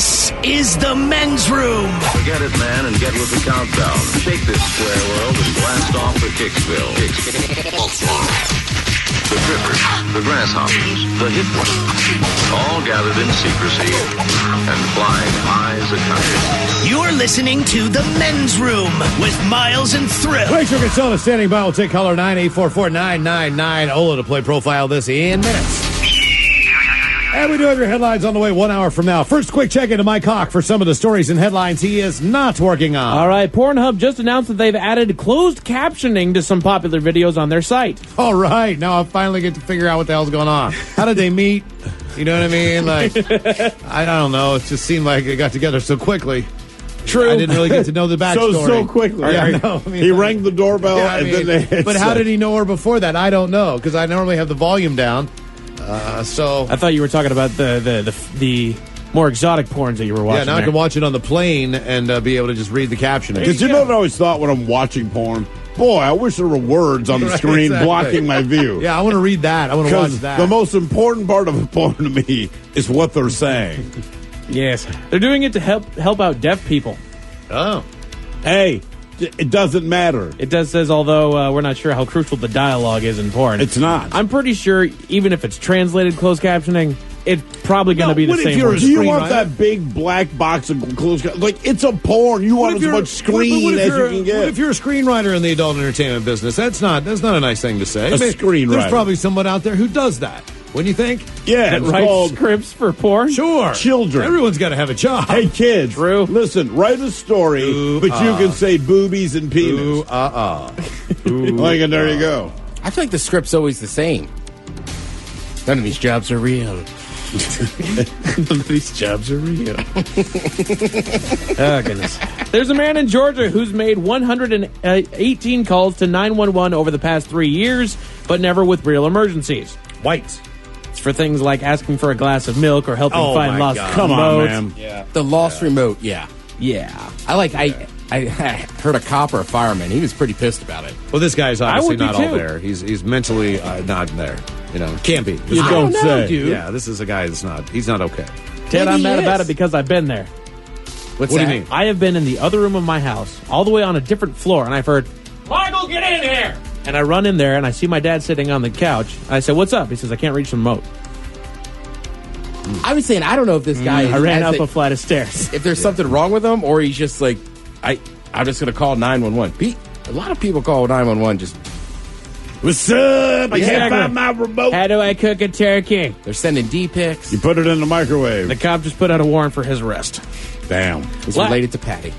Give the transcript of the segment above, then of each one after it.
This is the men's room. Forget it, man, and get with the countdown. Shake this square world and blast off for Kicksville. The trippers, the grasshoppers, the hip ones, all gathered in secrecy and flying high as a kite. You're listening to the men's room with Miles and Thrill. Make sure Casella standing by. We'll take caller 9844999 Ola to play profile this in minutes. And we do have your headlines on the way 1 hour from now. First, quick check into Mike Hawk for some of the stories and headlines he is not working on. All right, Pornhub just announced that they've added closed captioning to some popular videos on their site. All right, now I finally get to figure out what the hell's going on. How did they meet? You know what I mean? Like, I don't know. It just seemed like they got together so quickly. True. I didn't really get to know the backstory. So quickly. Yeah, no, I mean, he rang the doorbell and then they hit But how did he know her before that? I don't know, because I normally have the volume down. So I thought you were talking about the more exotic porns that you were watching. Yeah, now I can watch it on the plane and be able to just read the captioning. Because you know what I always thought when I'm watching porn? Boy, I wish there were words on the screen blocking my view. Yeah, I want to read that. I want to watch that. The most important part of a porn to me is what they're saying. Yes. They're doing it to help out deaf people. Oh. Hey, it doesn't matter. It does says, although we're not sure how crucial the dialogue is in porn. It's not. I'm pretty sure even if it's translated closed captioning, it's probably going to be the same word. Do you want that big black box of closed captioning? Like, it's a porn. You want as much screen as you can get. What if you're a screenwriter in the adult entertainment business? That's not a nice thing to say. Screenwriter. There's probably someone out there who does that. Wouldn't you think? Yeah, that writes scripts for porn? Sure. Children. Everyone's got to have a job. Hey, kids. True. Listen, write a story, but you can say boobies and penis. Like, and there you go. I feel like the script's always the same. None of these jobs are real. None of these jobs are real. Oh, goodness. There's a man in Georgia who's made 118 calls to 911 over the past 3 years, but never with real emergencies. White. It's for things like asking for a glass of milk or helping find lost remote. Come on, man. Yeah. The lost remote, yeah. Yeah. I heard a cop or a fireman. He was pretty pissed about it. Well, this guy's obviously not all too. there. He's mentally not there. You know, can't be. You don't say. Dude. Yeah, this is a guy he's not okay. Ted, Maybe I'm he mad is. about it because I've been there. What do you mean? I have been in the other room of my house, all the way on a different floor, and I've heard, Michael, get in here! And I run in there, and I see my dad sitting on the couch. I said, what's up? He says, I can't reach the remote. I was saying, I don't know if this guy I ran up a flight of stairs. if there's something wrong with him, or he's just like, I'm just going to call 911. A lot of people call 911 just... What's up? I can't Exactly. find my remote. How do I cook a turkey? They're sending D-pics. You put it in the microwave. The cop just put out a warrant for his arrest. Damn. It's related to Patty.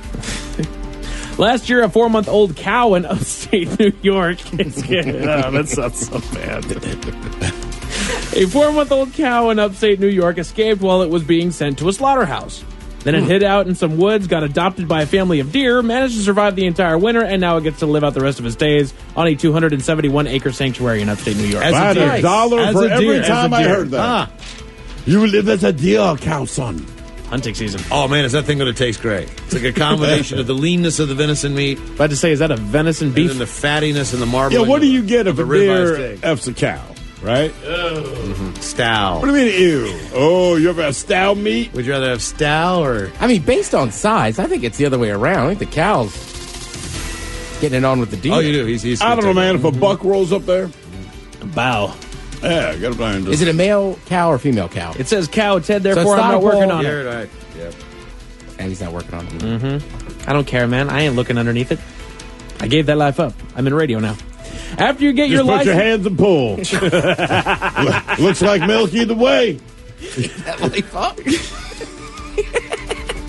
Last year, a 4-month-old cow in upstate New York. That sounds so bad. A 4-month-old cow in upstate New York escaped while it was being sent to a slaughterhouse. Then it hid out in some woods, got adopted by a family of deer, managed to survive the entire winter, and now it gets to live out the rest of its days on a 271-acre sanctuary in upstate New York. I had deer. $1 for every time I heard that. Ah. You live as a deer, cow son. Hunting season. Oh, man, is that thing going to taste great? It's like a combination of the leanness of the venison meat About to say, is that a venison and beef? then the fattiness and the marbling. Yeah, what do you get if of a ribeye deer steak. F's a cow, right? Stow. What do you mean, ew? Oh, you ever have stow meat? Would you rather have stow or... I mean, based on size, I think it's the other way around. I think the cow's getting it on with the deer. Oh, you do? He's I don't know, man. If a buck rolls up there, Bow. yeah, got to find Is it a male cow or female cow? It says cow, Ted, So therefore it's I'm not not a working poll. on You're it. right. Yep. And he's not working on it. I don't care, man. I ain't looking underneath it. I gave that life up. I'm in radio now. After you get your Just put license... your hands and pull. Looks like milk either way. That life up?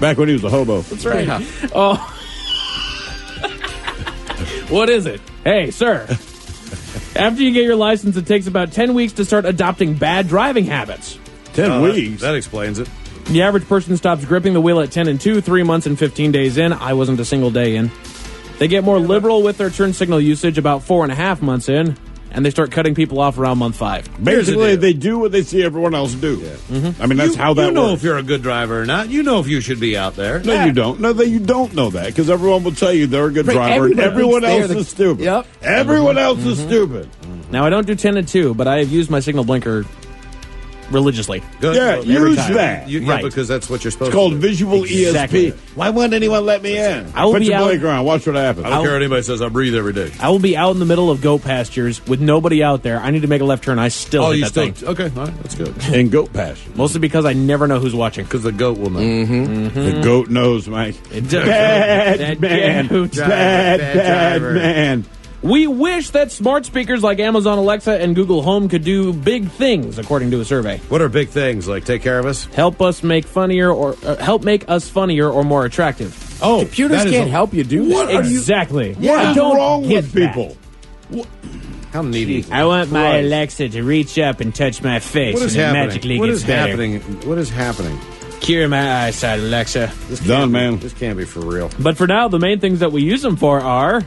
Back when he was a hobo. That's right. Yeah. Oh. What is it? Hey, sir. After you get your license, it takes about 10 weeks to start adopting bad driving habits. 10 weeks. That explains it. The average person stops gripping the wheel at 10 and 2, 3 months and 15 days in. I wasn't a single day in. They get more liberal with their turn signal usage about 4.5 months in, and they start cutting people off around month 5. Basically, they do what they see everyone else do. Yeah. I mean, that's how that You know works. if you're a good driver or not. You know if you should be out there. No, you don't. No, you don't know that because everyone will tell you they're a good Right, driver and everyone everyone else thinks is stupid. Yep. Everyone else is stupid. Now, I don't do 10 and 2, but I have used my signal blinker religiously. Good. Yeah, Every use time. that. Yeah, Right. because that's what you're supposed It's called to do. visual Exactly. ESP. Why won't anyone let me in? I will Put be your out- blanket around. Watch what happens. I don't care what anybody says. I breathe every day. I will be out in the middle of goat pastures with nobody out there. I need to make a left turn. I still hit you that still thing. okay? All right, that's good. In goat pasture. Mostly because I never know who's watching. Because the goat will know. The goat knows, Mike. It does. Bad That man. goat. Bad driver. man. We wish that smart speakers like Amazon Alexa and Google Home could do big things, according to a survey. What are big things like take care of us? Help us make funnier or help make us funnier or more attractive. Oh, Computers that is can't help you do What that. are you? Exactly. What I is don't wrong get with that. people? How needy? I want my Christ. Alexa to reach up and touch my face, What is and it happening? magically What gets is better. happening? What is happening? Cure my eyesight, Alexa. This Done, can't be- man. This can't be for real. But for now, the main things that we use them for are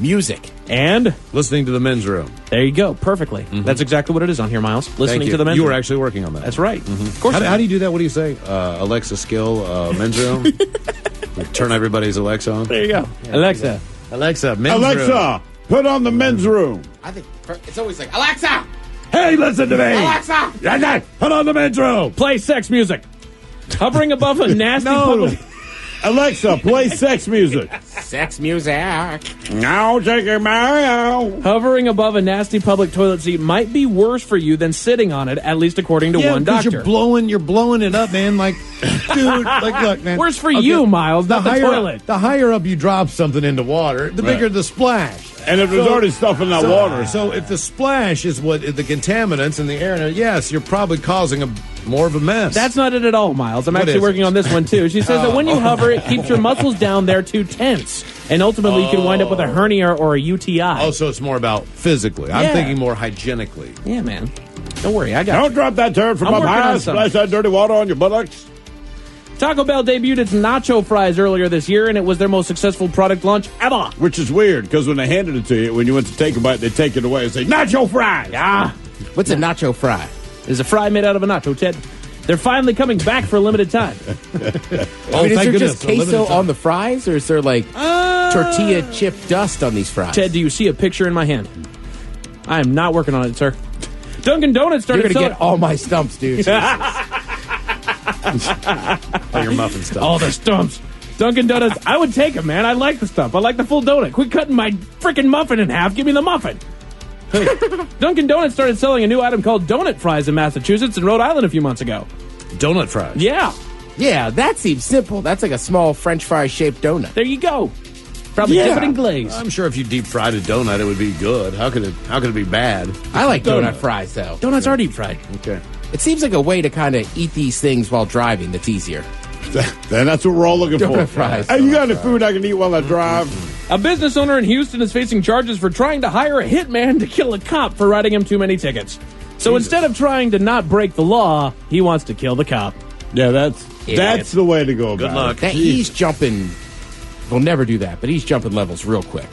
Music. and Listening to the men's room. there you go, perfectly. That's exactly what it is on here, Miles. Thank Listening you. to the men's You were room. actually working on that. That's right. Of course. How do you do that? What do you say? Alexa skill, men's room. Turn everybody's Alexa on. there you go, Alexa. Alexa, men's room. Alexa, put on the men's room. I think it's always like, Alexa! Hey, listen to me. Alexa! Put on the men's room. Play sex music. Hovering above a nasty public. Alexa, play sex music. Sex music. Now take a meow. Hovering above a nasty public toilet seat might be worse for you than sitting on it, at least according to one because doctor. you're blowing it up, man. Like, dude, like, look, man. Worse for you, Miles, not the toilet. The higher up you drop something into water, the bigger the splash. And if there's already stuff in that water. So if the splash is what the contaminants in the air, yes, you're probably causing more of a mess. That's not it at all, Miles. I'm What actually is working it? on this one, too. She says that when you hover, it keeps your muscles down there too tense. And ultimately, you can wind up with a hernia or a UTI. Oh, so it's more about physically. I'm Yeah. thinking more hygienically. Yeah, man. Don't worry, I got Don't you. drop that turd from I'm up working high. on something. Splash that dirty water on your buttocks. Taco Bell debuted its nacho fries earlier this year, and it was their most successful product launch ever. Which is weird, because when they handed it to you, when you went to take a bite, they take it away and say, nacho fries. Ah, What's a nacho fry? there's a fry made out of a nacho, Ted. They're finally coming back for a limited time. I mean, is thank there goodness, just a limited queso time. on the fries, or is there like tortilla chip dust on these fries? Ted, do you see a picture in my hand? I am not working on it, sir. Dunkin' Donuts You're started gonna selling get all my stumps, dude. Oh, your muffin stuff. all the stumps. Dunkin' Donuts, I would take them, man. I like the stump. I like the full donut. Quit cutting my freaking muffin in half. Give me the muffin. Dunkin' Donuts started selling a new item called donut fries in Massachusetts and Rhode Island a few months ago. Donut fries. Yeah, Yeah, that seems simple. That's like a small French fry shaped donut. there you go. Probably Yeah. dip it in glaze. I'm sure if you deep fried a donut, it would be good. How could it be bad? I like donut fries though. Donuts are deep fried. Okay. It seems like a way to kind of eat these things while driving that's easier. Then that's what we're all looking for. Donut fries. Hey, you got any food I can eat while I drive? A business owner in Houston is facing charges for trying to hire a hitman to kill a cop for writing him too many tickets. So instead of trying to not break the law, he wants to kill the cop. Yeah, that's the way to go about Good luck. it. That he's jumping. We'll never do that, but he's jumping levels real quick.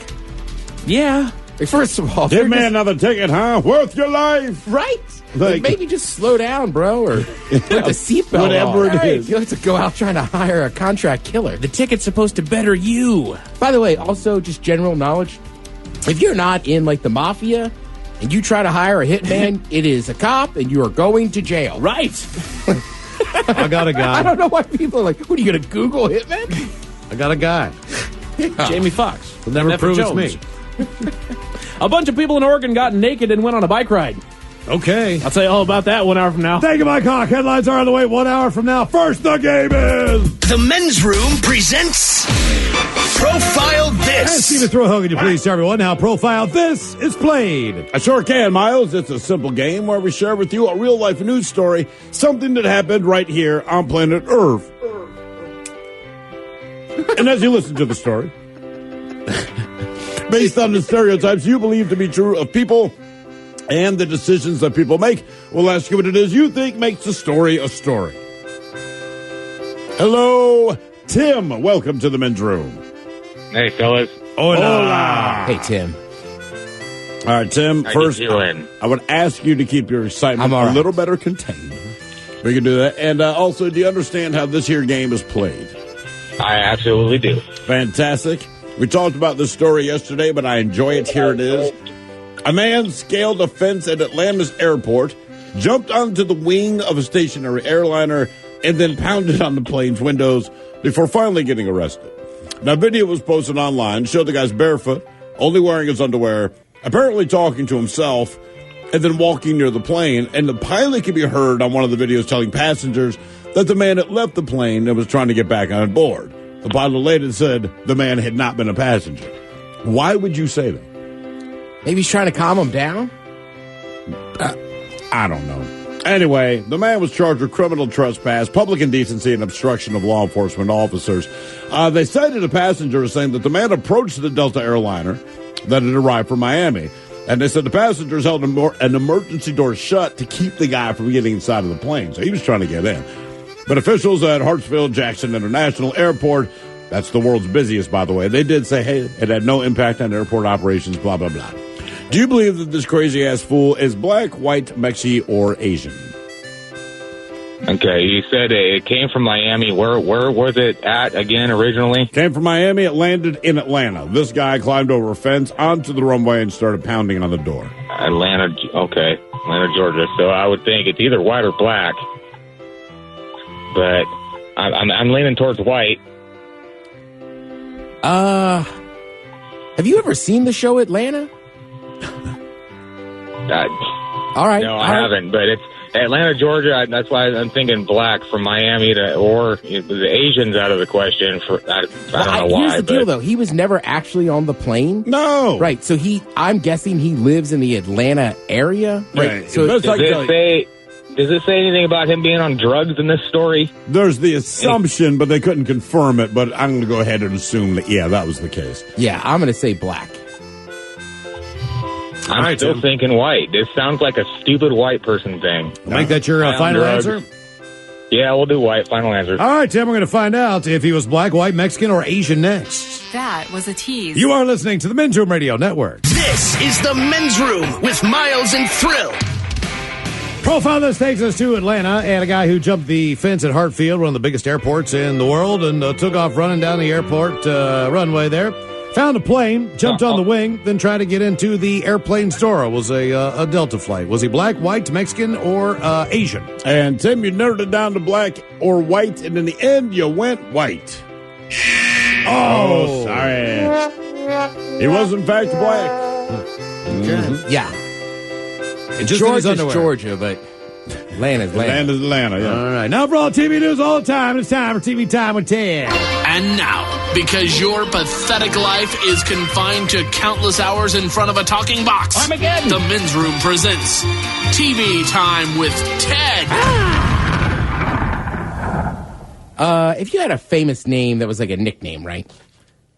Yeah. Like, first of all, Give they're me just- another ticket, huh? Worth your life. right? Like- Maybe just slow down, bro, or put the seatbelt Whatever on. it is. You have to go out trying to hire a contract killer. The ticket's supposed to better you. By the way, also just general knowledge. If you're not in like the mafia and you try to hire a hitman, it is a cop and you are going to jail. Right. I got a I guy. don't know why people are like, what are you going to Google hitman? I got a guy. Jamie Foxx. Will never Nephew prove it's Jones. me. A bunch of people in Oregon got naked and went on a bike ride. Okay. I'll tell you all about that 1 hour from now. Thank you, Mike Hawk. Headlines are on the way 1 hour from now. First, the game is. The men's room presents Profile And This. Steven, throw a hug, would you please, to everyone. How Profile This is played. I sure can, Miles. It's a simple game where we share with you a real-life news story, something that happened right here on planet Earth. And as you listen to the story, based on the stereotypes you believe to be true of people and the decisions that people make, we'll ask you what it is you think makes the story a story. Hello, Tim. Welcome to the men's room. Hey, fellas. Hola. Hey, Tim. All right, Tim. How First, you doing? I would ask you to keep your excitement I'm all a right. little better contained. We can do that. And also, do you understand how this here game is played? I absolutely do. Fantastic. We talked about this story yesterday, but I enjoy it. Here it is. A man scaled a fence at Atlanta's airport jumped onto the wing of a stationary airliner, and then pounded on the plane's windows before finally getting arrested. Now, video was posted online, showed the guy's barefoot, only wearing his underwear, apparently talking to himself, and then walking near the plane. And the pilot could be heard on one of the videos telling passengers that the man had left the plane and was trying to get back on board. The pilot later said the man had not been a passenger. Why would you say that? Maybe he's trying to calm him down? I don't know. Anyway, the man was charged with criminal trespass, public indecency, and obstruction of law enforcement officers. They cited a passenger as saying that the man approached the Delta airliner that had arrived from Miami. And they said the passengers held an emergency door shut to keep the guy from getting inside of the plane. So he was trying to get in. But officials at Hartsfield-Jackson International Airport, that's the world's busiest, by the way, they did say, hey, it had no impact on airport operations, blah, blah, blah. Do you believe that this crazy-ass fool is black, white, Mexi, or Asian? Okay, you said it came from Miami. Where was it at again originally? Came from Miami. It landed in Atlanta. This guy climbed over a fence onto the runway and started pounding on the door. Atlanta, Georgia. So I would think it's either white or black. But I'm leaning towards white. Have you ever seen the show Atlanta? All right. No, I haven't. But it's Atlanta, Georgia. That's why I'm thinking black from Miami or the Asians out of the question. I don't know why. Here's the deal, though. He was never actually on the plane. No. Right. So I'm guessing he lives in the Atlanta area. Right. Yeah, So Does it say anything about him being on drugs in this story? There's the assumption, but they couldn't confirm it. But I'm going to go ahead and assume that, yeah, that was the case. yeah, I'm going to say black. I'm still thinking white. This sounds like a stupid white person thing. Make that your final answer? Yeah, we'll do white. Final answer. All right, Tim, we're going to find out if he was black, white, Mexican, or Asian next. That was a tease. You are listening to the Men's Room Radio Network. This is the Men's Room with Miles and Thrill. Profile this takes us to Atlanta, and a guy who jumped the fence at Hartfield, one of the biggest airports in the world, and took off running down the airport runway there. Found a plane, jumped on the wing, then tried to get into the airplane's door. It was a Delta flight. Was he black, white, Mexican, or Asian? And, Tim, you narrowed it down to black or white, and in the end, you went white. Oh, sorry. He was, in fact, black. Okay. Yeah. Just Georgia's Georgia, but Atlanta's Atlanta. Atlanta's Atlanta, yeah. All right. Now for all TV news all the time, it's time for TV Time with Ted. And now, because your pathetic life is confined to countless hours in front of a talking box, Armageddon. the Men's Room presents TV Time with Ted. If you had a famous name that was like a nickname, right?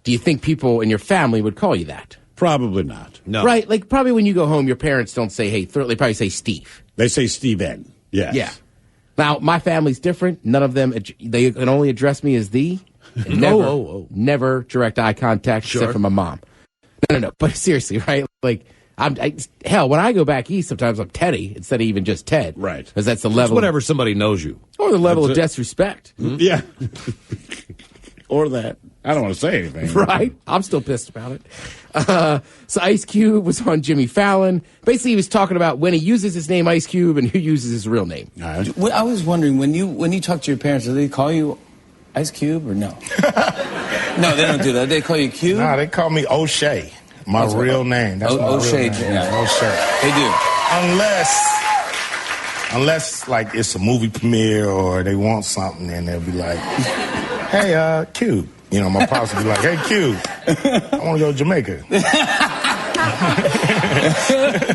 Do you think people in your family would call you that? Probably not. No. Right? Like probably when you go home, your parents don't say, hey, they probably say Steve. They say Steven. Yes. Yeah. Now, my family's different. None of them, they can only address me as thee. And never direct eye contact except for my mom. No. But seriously, right? Like, hell, when I go back east, sometimes I'm Teddy instead of even just Ted. Right. Because that's the It's level. whatever somebody knows you. Or the level of disrespect. Yeah. Or that. I don't want to say anything. Right? I'm still pissed about it. So Ice Cube was on Jimmy Fallon. Basically, he was talking about when he uses his name Ice Cube and who uses his real name. Well, I was wondering, when you talk to your parents, do they call you Ice Cube or no? No, they don't do that. They call you Cube? Nah, they call me O'Shea. My real name. That's my O'Shea. real name. Yeah. O'Shea. They do. Unless like it's a movie premiere or they want something, and they'll be like, "Hey, Cube." You know, my pops will be like, "Hey, Cube, I want to go to Jamaica."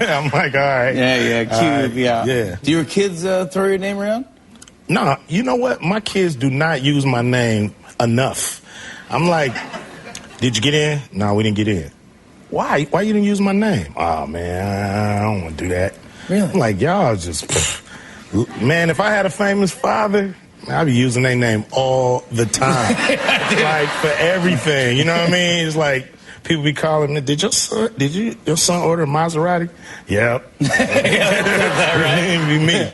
I'm like, "All right." Yeah, Cube. Right. Yeah. Do your kids throw your name around? No, you know what? My kids do not use my name enough. I'm like, "Did you get in?" No, we didn't get in. Why? Why you didn't use my name? Oh man, I don't want to do that. Really? I'm like, y'all just, man, if I had a famous father, I'd be using their name all the time. Like, for everything. You know what I mean? It's like, people be calling me, did your son order a Maserati? Yep. It'd be me.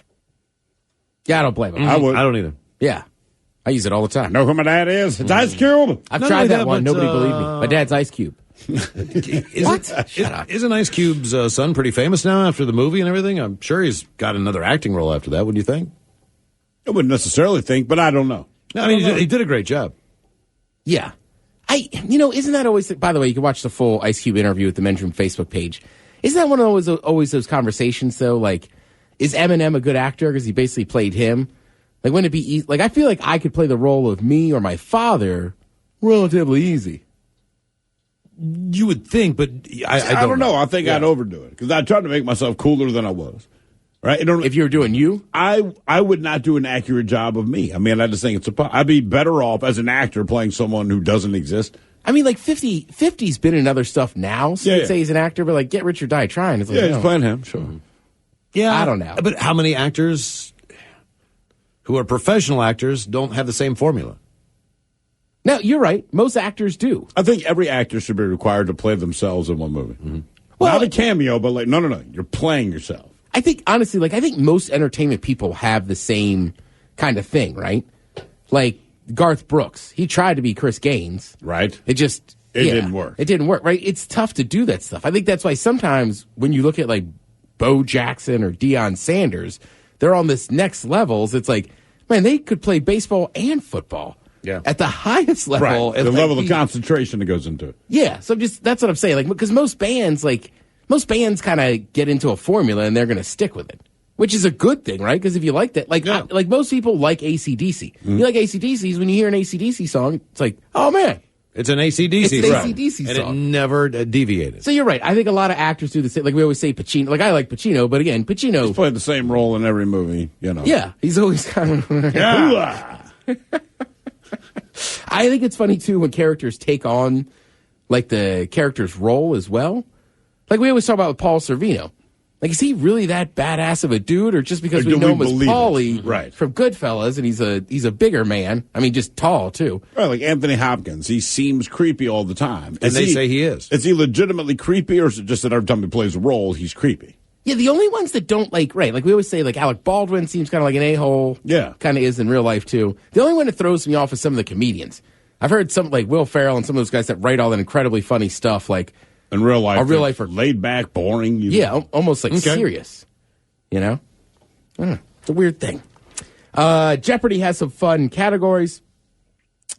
Yeah, I don't blame him. I don't either. Yeah. I use it all the time. Know who my dad is? It's Ice Cube. I've Not tried only that that, one. but, Nobody believed me. My dad's Ice Cube. Isn't Ice Cube's son pretty famous now after the movie and everything? I'm sure he's got another acting role after that. What do you think? I wouldn't necessarily think, but I don't know. No, I mean, he did a great job. Yeah. Isn't that always, by the way, you can watch the full Ice Cube interview at the Men's Room Facebook page. Isn't that one of always those conversations, though? Like, is Eminem a good actor because he basically played him? Like, wouldn't it be easy? Like, I feel like I could play the role of me or my father relatively easy. You would think, but I don't know. I think I'd overdo it because I tried to make myself cooler than I was. Right? If you were doing you? I would not do an accurate job of me. I mean, I just think I'd be better off as an actor playing someone who doesn't exist. I mean, like 50's been in other stuff now, so you'd say he's an actor, but like Get Rich or Die Trying. It's like, he's playing him, sure. Yeah. I don't know. But how many actors who are professional actors don't have the same formula? No, you're right. Most actors do. I think every actor should be required to play themselves in one movie. Mm-hmm. Well, not a cameo, but like, no. You're playing yourself. I think, honestly, I think most entertainment people have the same kind of thing, right? Like Garth Brooks. He tried to be Chris Gaines. Right. It didn't work. It didn't work, right? It's tough to do that stuff. I think that's why sometimes when you look at like Bo Jackson or Deion Sanders, they're on this next levels. It's like, man, they could play baseball and football. Yeah. At the highest level. Right. The level of concentration that goes into it. Yeah. So that's what I'm saying. Like, because most bands kind of get into a formula and they're going to stick with it, which is a good thing, right? Because if you like that, like most people like AC/DC. Mm-hmm. You like AC/DC's, when you hear an AC/DC song, it's like, oh man. It's an AC/DC song. It's an AC/DC song. And it never deviated. So you're right. I think a lot of actors do the same. Like we always say Pacino. Like I like Pacino, but again, Pacino. He's played the same role in every movie, you know. Yeah. He's always kind of. Yeah. I think it's funny, too, when characters take on, like, the character's role as well. Like we always talk about with Paul Sorvino. Like, is he really that badass of a dude, or just because we know him as Paulie from Goodfellas, and he's a bigger man? I mean, just tall, too. Right, like Anthony Hopkins. He seems creepy all the time. And they say he is. Is he legitimately creepy, or is it just that every time he plays a role, he's creepy? Yeah, the only ones that don't like we always say, like, Alec Baldwin seems kind of like an a-hole. Yeah. Kind of is in real life, too. The only one that throws me off is some of the comedians. I've heard some, like, Will Ferrell and some of those guys that write all that incredibly funny stuff, like... In real life, are laid back, boring. Almost like serious, you know? It's a weird thing. Jeopardy has some fun categories.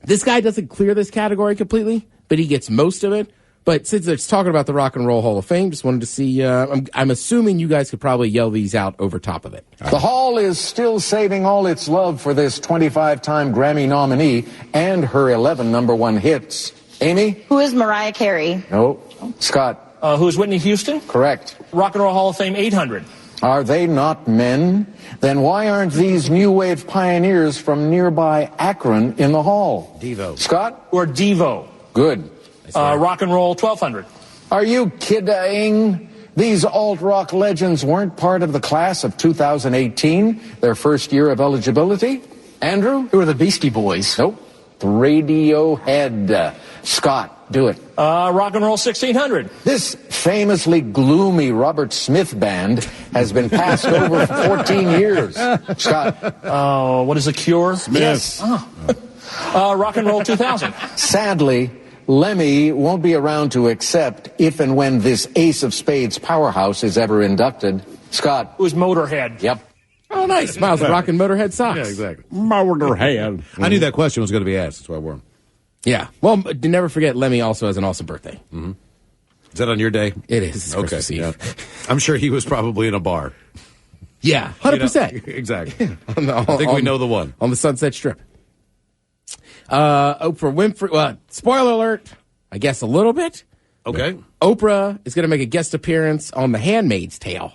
This guy doesn't clear this category completely, but he gets most of it. But since it's talking about the Rock and Roll Hall of Fame, just wanted to see, I'm assuming you guys could probably yell these out over top of it. The Hall is still saving all its love for this 25-time Grammy nominee and her 11 #1 hits. Amy? Who is Mariah Carey? No. Scott? Who's Whitney Houston? Correct. Rock and Roll Hall of Fame 800. Are they not men? Then why aren't these new wave pioneers from nearby Akron in the hall? Devo. Scott? Or Devo. Good. Rock and Roll 1200. Are you kidding? These alt-rock legends weren't part of the class of 2018, their first year of eligibility? Andrew? Who are the Beastie Boys? Nope. Radiohead. Scott, do it. Rock and Roll 1600. This famously gloomy Robert Smith band has been passed over for 14 years. Scott. What is The Cure? Smith. Yes. Rock and Roll 2000. Sadly, Lemmy won't be around to accept if and when this Ace of Spades powerhouse is ever inducted. Scott. Who's Motorhead? Yep. Oh, nice. Miles rocking Motorhead socks. Yeah, exactly. Motorhead. I knew that question was going to be asked. That's why I wore them. Yeah. Well, never forget, Lemmy also has an awesome birthday. Mm-hmm. Is that on your day? It is. It's okay. Christmas Eve. Yeah. I'm sure he was probably in a bar. Yeah, 100%. Exactly. I think we know the one. On the Sunset Strip. Oprah Winfrey. Well, spoiler alert. I guess a little bit. Okay. Oprah is going to make a guest appearance on The Handmaid's Tale.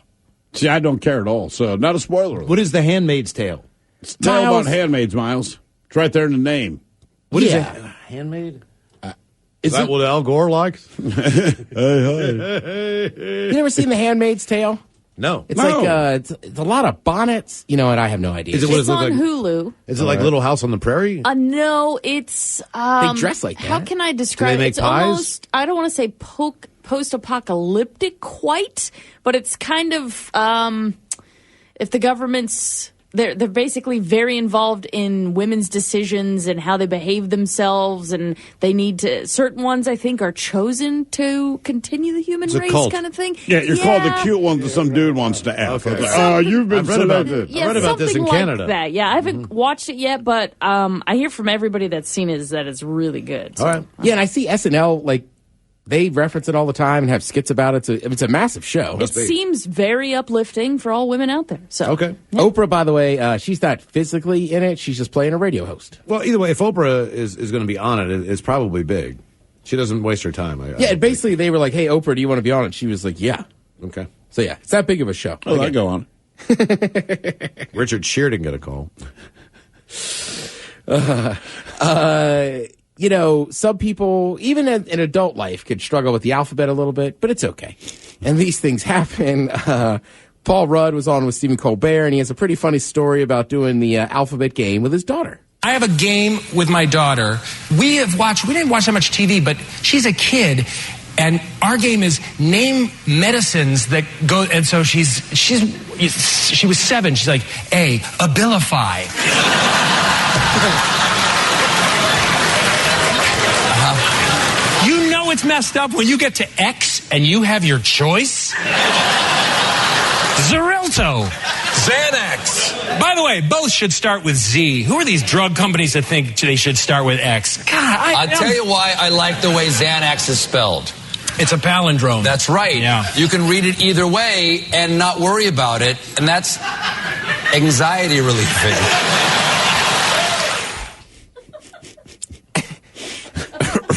See, I don't care at all, so not a spoiler. What is The Handmaid's Tale? It's a tale about handmaids, Miles. It's right there in the name. What is it? Handmaid? Is that what Al Gore likes? You never seen The Handmaid's Tale? No. It's like it's a lot of bonnets. You know, and I have no idea. It's on Hulu. Is it like Little House on the Prairie? No, it's they dress like that. How can I describe Do they make it? It's pies? almost, I don't want to say post-apocalyptic quite, but it's kind of if the government's they're basically very involved in women's decisions and how they behave themselves, and they need to. Certain ones, I think, are chosen to continue the human race, kind of thing. Yeah, you're called the cute one that some dude wants to F. Okay. Oh, you've been selected. Yeah, I read about this in something like Canada. that. Yeah, I haven't watched it yet, but I hear from everybody that's seen it is that it's really good. So. All right. Yeah, and I see SNL, like, they reference it all the time and have skits about it. It's a massive show. It seems very uplifting for all women out there. So Okay. yeah. Oprah, by the way, she's not physically in it. She's just playing a radio host. Well, either way, if Oprah is going to be on it, it's probably big. She doesn't waste her time. Yeah, and basically they were like, hey, Oprah, do you want to be on it? She was like, yeah. Okay. So, yeah, it's that big of a show. Oh, I go on. Richard Shear didn't get a call. You know, some people, even in adult life, could struggle with the alphabet a little bit, but it's okay. And these things happen. Paul Rudd was on with Stephen Colbert, and he has a pretty funny story about doing the alphabet game with his daughter. I have a game with my daughter. We didn't watch that much TV, but she's a kid. And our game is name medicines that go, and so she was 7. She's like, A, Abilify. You know it's messed up when you get to X and you have your choice? Xarelto. Xanax. By the way, both should start with Z. Who are these drug companies that think they should start with X? God, I'll tell you why I like the way Xanax is spelled. It's a palindrome. That's right. Yeah. You can read it either way and not worry about it, and that's anxiety relieving.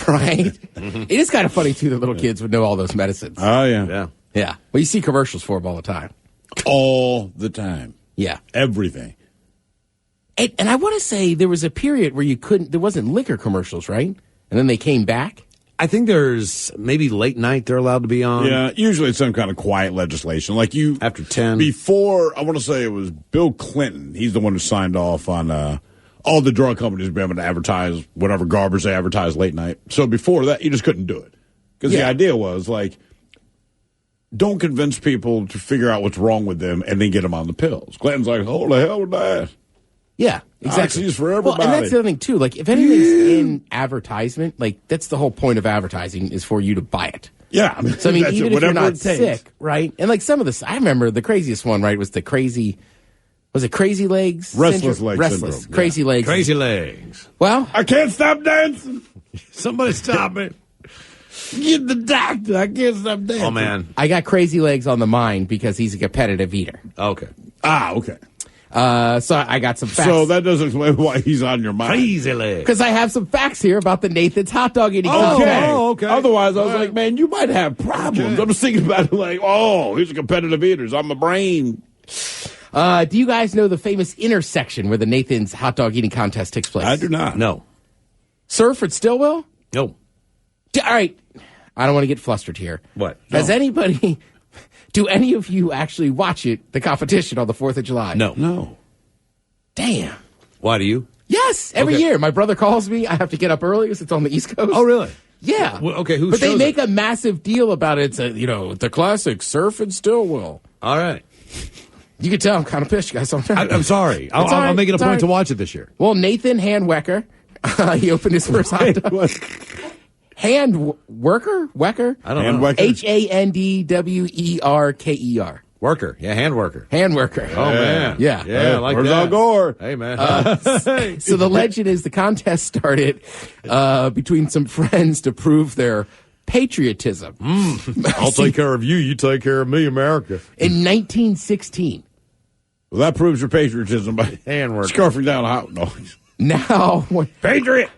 Right? It is kind of funny, too, that little kids would know all those medicines. Oh, yeah. Yeah. Well, you see commercials for them all the time. All the time. Yeah. Everything. And I want to say there was a period where there wasn't liquor commercials, right? And then they came back. I think there's maybe late night they're allowed to be on. Yeah, usually it's some kind of quiet legislation. Like after 10. Before, I want to say it was Bill Clinton. He's the one who signed off on all the drug companies being able to advertise whatever garbage they advertise late night. So before that, you just couldn't do it. Because the idea was, like, don't convince people to figure out what's wrong with them and then get them on the pills. Clinton's like, oh, the hell with that. Yeah, exactly. Oxy's for everybody. Well, and that's the other thing, too. Like, if anything's in advertisement, like, that's the whole point of advertising is for you to buy it. Yeah. So, I mean, that's even it, if you're not it takes. sick, right? And, like, some of this, I remember the craziest one, right, was the crazy... Was it Crazy Legs? Restless Legs Restless. syndrome. Crazy Legs. Crazy Legs. Well, I can't stop dancing. Somebody stop it. Get the doctor. I can't stop dancing. Oh, man. I got Crazy Legs on the mind because he's a competitive eater. Okay. Okay. So I got some facts. So that doesn't explain why he's on your mind. Crazy Legs. Because I have some facts here about the Nathan's hot dog eating contest. Okay. Otherwise, I was like, man, you might have problems. I'm just thinking about it like, oh, he's a competitive eater. I'm my brain. Do you guys know the famous intersection where the Nathan's hot dog eating contest takes place? I do not. No. Surford Stillwell? No. All right. I don't want to get flustered here. What? Has anybody... Do any of you actually watch it, the competition on the 4th of July? No. Damn. Why do you? Yes, every year. My brother calls me. I have to get up early because it's on the East Coast. Oh, really? Yeah. Well, okay, who But they shows make it? a massive deal about it. It's the classic Surf and Stillwell. All right. You can tell I'm kind of pissed, guys. I'm sorry. I'll make it a point to watch it this year. Well, Nathan Handwecker, he opened his first hot dog. Wecker? I don't know. Handwerker. Worker. Yeah, hand worker. Handwerker. Oh, man. Yeah. I like Where's that. Al Gore? Hey, man. So the legend is the contest started between some friends to prove their patriotism. I'll take care of you. You take care of me, America. In 1916. Well, that proves your patriotism by Hand worker. scarfing down hot dogs. Now, Patriot!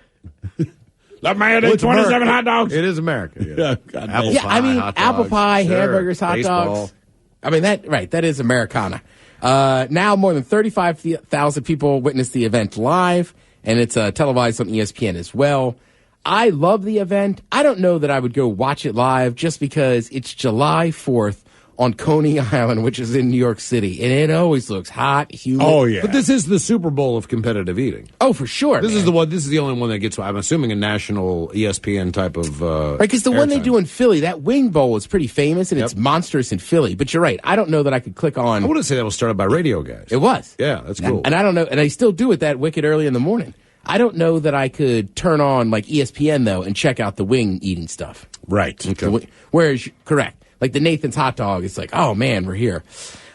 That man Well, ate it's 27 America. hot dogs. It is America. Yeah. God Apple damn. yeah, I mean, hot apple dogs. pie, Sure. hamburgers, hot Baseball. dogs. I mean, that is Americana. Now more than 35,000 people witnessed the event live, and it's televised on ESPN as well. I love the event. I don't know that I would go watch it live just because it's July 4th on Coney Island, which is in New York City, and it always looks hot, humid. Oh, yeah. But this is the Super Bowl of competitive eating. Oh, for sure. This is the one. This is the only one that gets, I'm assuming, a national ESPN type of. Right, because the one they do in Philly, that Wing Bowl is pretty famous, and it's monstrous in Philly. But you're right. I don't know that I could click on. I wouldn't say that was started by radio guys. It was. Yeah, that's cool. And I don't know, and I still do it that wicked early in the morning. I don't know that I could turn on like ESPN though and check out the wing eating stuff. Right. Okay. Whereas, correct. Like the Nathan's hot dog, it's like, oh man, we're here.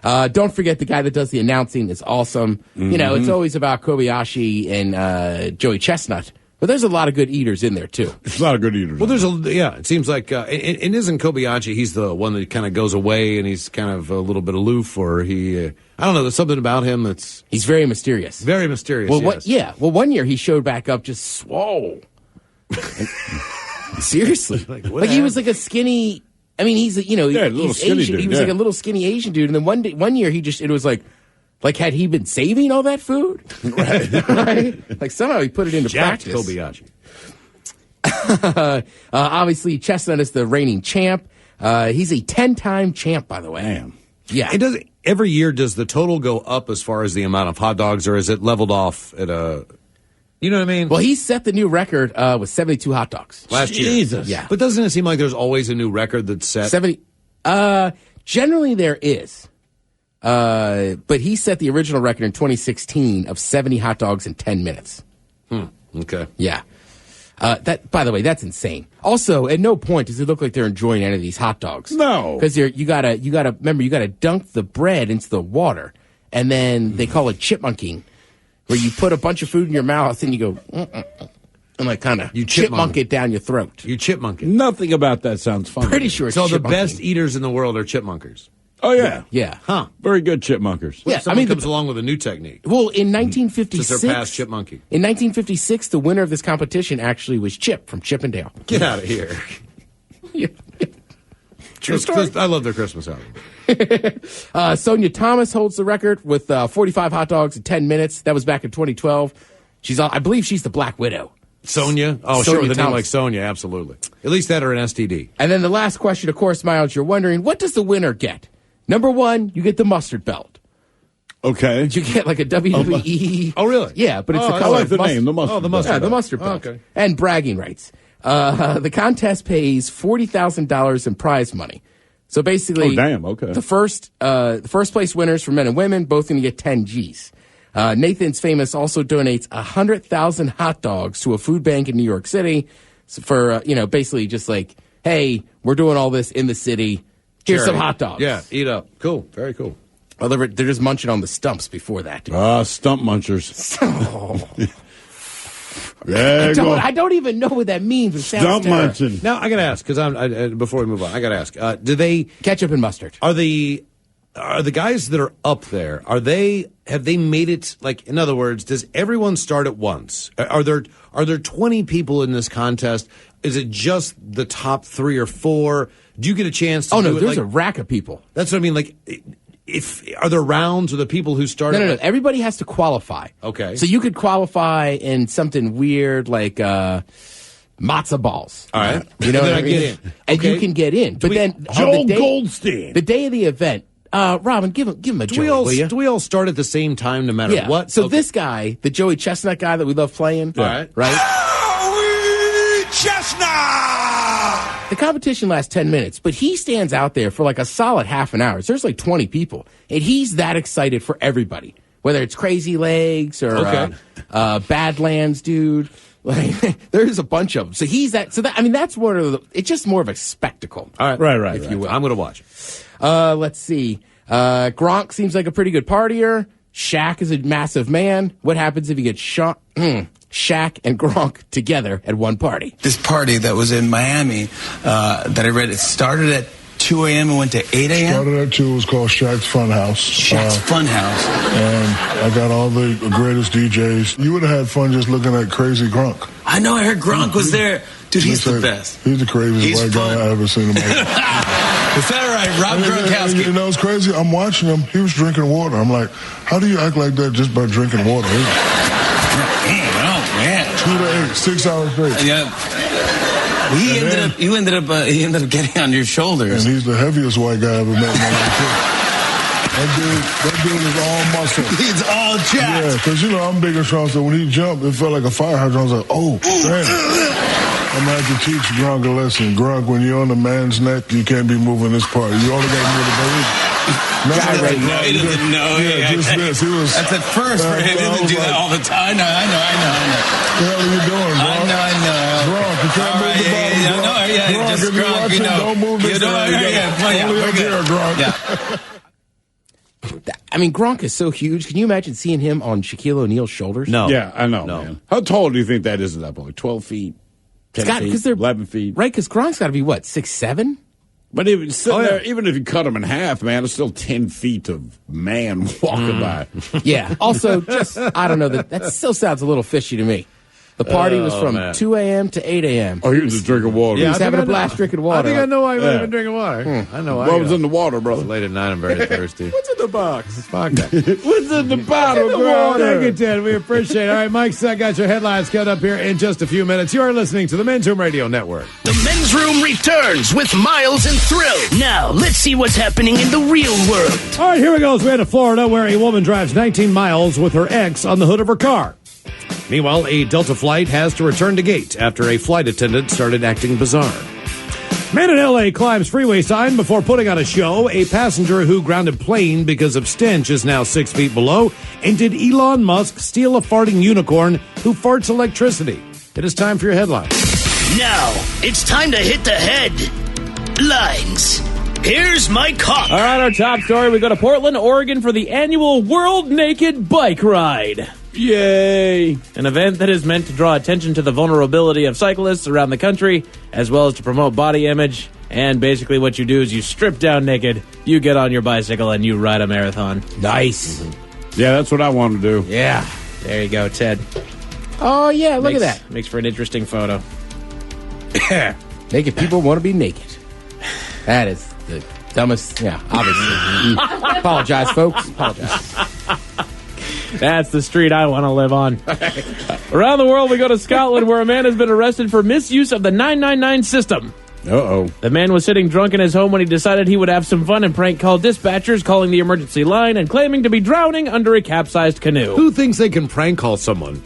Don't forget the guy that does the announcing is awesome. You know, it's always about Kobayashi and Joey Chestnut, but there's a lot of good eaters in there too. There's a lot of good eaters. Well, it seems like, and isn't Kobayashi, he's the one that kind of goes away and he's kind of a little bit aloof, or he, I don't know, there's something about him that's. He's very mysterious. Very mysterious. Well, yes. Well, one year he showed back up just swole. Seriously. Like he was like a skinny. I mean, he's he's skinny Asian. dude, He was like a little skinny Asian dude, and then one year it was like had he been saving all that food? Right? Like somehow he put it into Jacked practice. Kobayashi. Obviously, Chestnut is the reigning champ. He's a 10-time champ, by the way. Damn. Yeah. It does. Every year, does the total go up as far as the amount of hot dogs, or is it leveled off at a? You know what I mean? Well, he set the new record with 72 hot dogs last year. Jesus. Yeah. But doesn't it seem like there's always a new record that's set? 70. Generally, there is. But he set the original record in 2016 of 70 hot dogs in 10 minutes. Okay. Yeah. That, by the way, that's insane. Also, at no point does it look like they're enjoying any of these hot dogs. No. Because you gotta remember, you gotta dunk the bread into the water, and then they call it chipmunking, where you put a bunch of food in your mouth and you go, and like kind of chipmunk it down your throat. You chipmunk it. Nothing about that sounds fun. Pretty sure it's So the chipmunking. best eaters in the world are chipmunkers. Oh, yeah. Yeah. Huh. Very good chipmunkers. What Yeah, if someone I mean, comes along with a new technique Well, in to 1956, surpass chipmunking. In 1956, the winner of this competition actually was Chip from Chippendale. Get out of here. True story. I love their Christmas album. Sonia Thomas holds the record with 45 hot dogs in 10 minutes. That was back in 2012. I believe she's the Black Widow. Sonia? Oh, Sonia sure, with a name Thomas. like Sonia, absolutely. At least that or an STD. And then the last question, of course, Miles, you're wondering, what does the winner get? Number one, you get the mustard belt. Okay. You get like a WWE. Oh, really? Yeah, but it's the I color like of the mustard. name, the mustard. Oh, the mustard Yeah, the belt. mustard belt. Oh, okay. And bragging rights. The contest pays $40,000 in prize money. So basically, Oh, damn, okay. the first place winners for men and women both going to get 10 G's. Nathan's Famous also donates 100,000 hot dogs to a food bank in New York City for basically just like, hey, we're doing all this in the city. Here's some hot dogs. Yeah, eat up. Cool. Very cool. Well, they're just munching on the stumps before that. Stump munchers. I don't even know what that means. It sounds Stump terrible. munching. Now, I got to ask, because before we move on, I got to ask, do they... Ketchup and mustard. Are the guys that are up there, have they made it, like, in other words, does everyone start at once? Are there 20 people in this contest? Is it just the top 3 or 4? Do you get a chance to Oh, no, do it, there's like, a rack of people. That's what I mean, like, are there rounds or the people who start? No. Everybody has to qualify. Okay. So you could qualify in something weird like matzo balls. All right. You know And then what I I mean? get in. And Okay. you can get in. But then Joel on the day, Goldstein. the day of the event, Robin, give him a Joey, will you? Do we all start at the same time no matter Yeah. what? So Okay. this guy, the Joey Chestnut guy that we love playing, All right. The competition lasts 10 minutes, but he stands out there for like a solid half an hour. So there's like 20 people, and he's that excited for everybody, whether it's Crazy Legs or Badlands Dude. Like, there's a bunch of them. So he's that. So that, I mean, that's one of the. It's just more of a spectacle. All right. Right. If you will. I'm going to watch. Let's see. Gronk seems like a pretty good partier. Shaq is a massive man. What happens if you get Shaq and Gronk together at one party? This party that was in Miami that I read, it started at 2 a.m. and went to 8 a.m.? Started at 2. It was called Shaq's Funhouse. Shaq's Funhouse. And I got all the greatest DJs. You would have had fun just looking at Crazy Gronk. I know, I heard Gronk was there. Dude, he's the best. He's the craziest white guy I ever seen in my life. Is that right? Rob Gronkowski. You know, it's crazy. I'm watching him. He was drinking water. I'm like, how do you act like that just by drinking water? 2 to 8, 6 hours straight. Yeah. He ended up getting on your shoulders. And he's the heaviest white guy I ever met in my life. That dude is all muscle. He's all jacked. Yeah, because, I'm big and strong, so when he jumped, it felt like a fire hydrant. I was like, oh, damn. I'm going to have to teach Gronk a lesson. Gronk, when you're on the man's neck, you can't be moving this part. You only got to move the belly. He doesn't know. Yeah, just this. That's at first for him. He doesn't do that all the time. I know. What the hell are you doing, Gronk? I know. Gronk, you can't move the bottom. Gronk, just if you're Gronk, watching, don't move this way. Only up here, Gronk. Yeah. I mean, Gronk is so huge. Can you imagine seeing him on Shaquille O'Neal's shoulders? No. Yeah, I know, man. How tall do you think that is at that point? 12 feet? 10 feet? 11 feet? Right, because Gronk's got to be, 6'7"? But even there, even if you cut him in half, man, it's still 10 feet of man walking by. Yeah. Also, I don't know, that still sounds a little fishy to me. The party was from 2 a.m. to 8 a.m. Oh, he was just drinking water. He was having a blast drinking water. I think I know why he might have been drinking water. I know why. What was in the water, brother? Late at night, I'm very thirsty. What's in the box? It's vodka. What's in the bottle, Thank you, Ted. We appreciate it. All right, Mike's got your headlines coming up here in just a few minutes. You are listening to the Men's Room Radio Network. The Men's Room returns with Miles and Thrill. Now, let's see what's happening in the real world. All right, here we go. We're to Florida, where a woman drives 19 miles with her ex on the hood of her car. Meanwhile, a Delta flight has to return to gate after a flight attendant started acting bizarre. Man in L.A. climbs freeway sign before putting on a show. A passenger who grounded plane because of stench is now 6 feet below. And did Elon Musk steal a farting unicorn who farts electricity? It is time for your headlines. Now, it's time to hit the headlines. Here's Mike Hawk. All right, our top story. We go to Portland, Oregon for the annual World Naked Bike Ride. Yay! An event that is meant to draw attention to the vulnerability of cyclists around the country, as well as to promote body image. And basically what you do is you strip down naked, you get on your bicycle, and you ride a marathon. Nice. Yeah, that's what I want to do. Yeah. There you go, Ted. Oh, yeah, look at that. Makes for an interesting photo. Naked people want to be naked. That is the dumbest, obviously. Apologize, folks. Apologize. That's the street I want to live on. Around the world, we go to Scotland, where a man has been arrested for misuse of the 999 system. Uh-oh. The man was sitting drunk in his home when he decided he would have some fun and prank call dispatchers, calling the emergency line and claiming to be drowning under a capsized canoe. Who thinks they can prank call someone?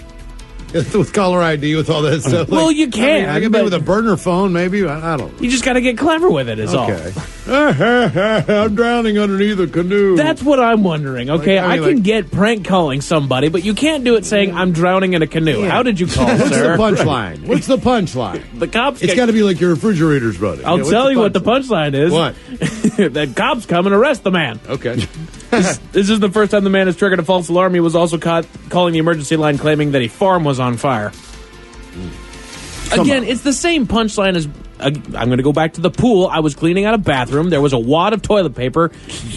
With caller ID, with all that stuff. Well, you can. I can be with a burner phone, maybe. I don't know. You just got to get clever with it, is all. I'm drowning underneath a canoe. That's what I'm wondering. Okay, I can get prank calling somebody, but you can't do it saying I'm drowning in a canoe. Yeah. How did you call, What's sir? the punchline? What's the punchline? The cops. It's got to be like your refrigerator's running. I'll tell you what the punchline is. What? That cops come and arrest the man. Okay. This is the first time the man has triggered a false alarm. He was also caught calling the emergency line claiming that a farm was on fire. Again, it's the same punchline as... I'm going to go back to the pool. I was cleaning out a bathroom. There was a wad of toilet paper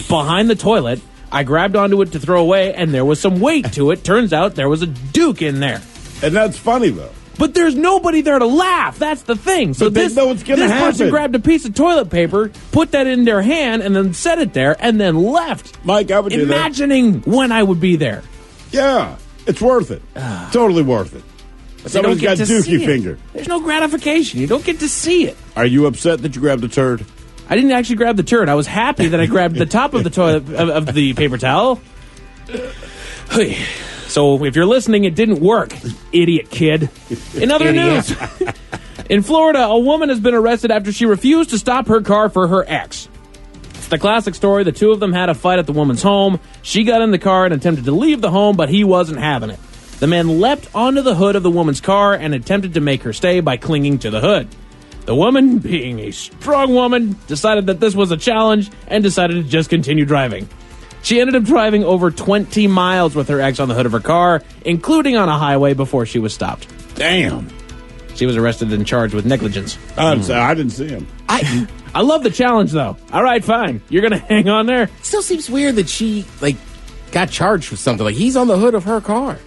behind the toilet. I grabbed onto it to throw away, and there was some weight to it. Turns out there was a Duke in there. And that's funny, though. But there's nobody there to laugh. That's the thing. So but they know what's going to happen. This person grabbed a piece of toilet paper, put that in their hand, and then set it there, and then left. Mike, I would do that. Imagining when I would be there. Yeah, it's worth it. Totally worth it. Somebody's got dookie finger. There's no gratification. You don't get to see it. Are you upset that you grabbed the turd? I didn't actually grab the turd. I was happy that I grabbed the top of the toilet of the paper towel. So if you're listening, it didn't work, idiot kid. In other news, in Florida, a woman has been arrested after she refused to stop her car for her ex. It's the classic story. The two of them had a fight at the woman's home. She got in the car and attempted to leave the home, but he wasn't having it. The man leapt onto the hood of the woman's car and attempted to make her stay by clinging to the hood. The woman, being a strong woman, decided that this was a challenge and decided to just continue driving. She ended up driving over 20 miles with her ex on the hood of her car, including on a highway, before she was stopped. Damn. She was arrested and charged with negligence. I didn't see him. I love the challenge, though. All right, fine. You're going to hang on there? Still seems weird that she, got charged for something. He's on the hood of her car.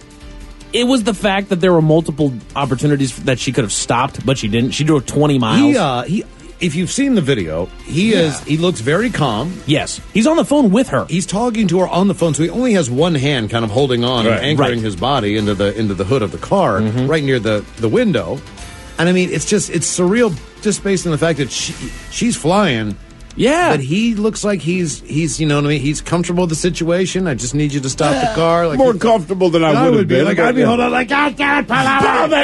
It was the fact that there were multiple opportunities that she could have stopped, but she didn't. She drove 20 miles. If you've seen the video, he looks very calm. Yes. He's on the phone with her. He's talking to her on the phone, so he only has one hand kind of holding on and anchoring his body into the hood of the car, right near the window. And I mean, it's surreal just based on the fact that she's flying. Yeah. But he looks like he's you know what I mean? He's comfortable with the situation. I just need you to stop the car. Like more comfortable than I would be. Like, I'd be holding on like, God damn it, pull over.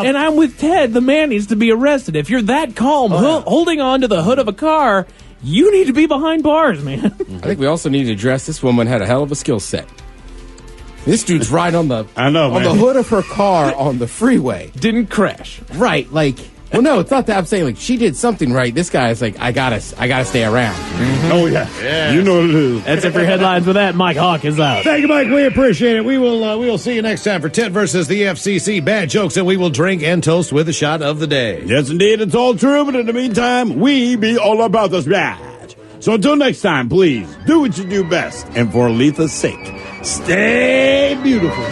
And I'm with Ted. The man needs to be arrested. If you're that calm, holding on to the hood of a car, you need to be behind bars, man. I think we also need to address this woman had a hell of a skill set. This dude's right on the the hood of her car on the freeway. Didn't crash. Right, like... Well, no, it's not that. I'm saying, like, she did something right. This guy is like, I gotta stay around. Mm-hmm. Oh, yeah. You know what it is. That's it for headlines with that. Mike Hawk is out. Thank you, Mike. We appreciate it. We will see you next time for Ted versus the FCC. Bad jokes, and we will drink and toast with a shot of the day. Yes, indeed. It's all true, but in the meantime, we be all about the splash. So until next time, please do what you do best. And for Letha's sake, stay beautiful.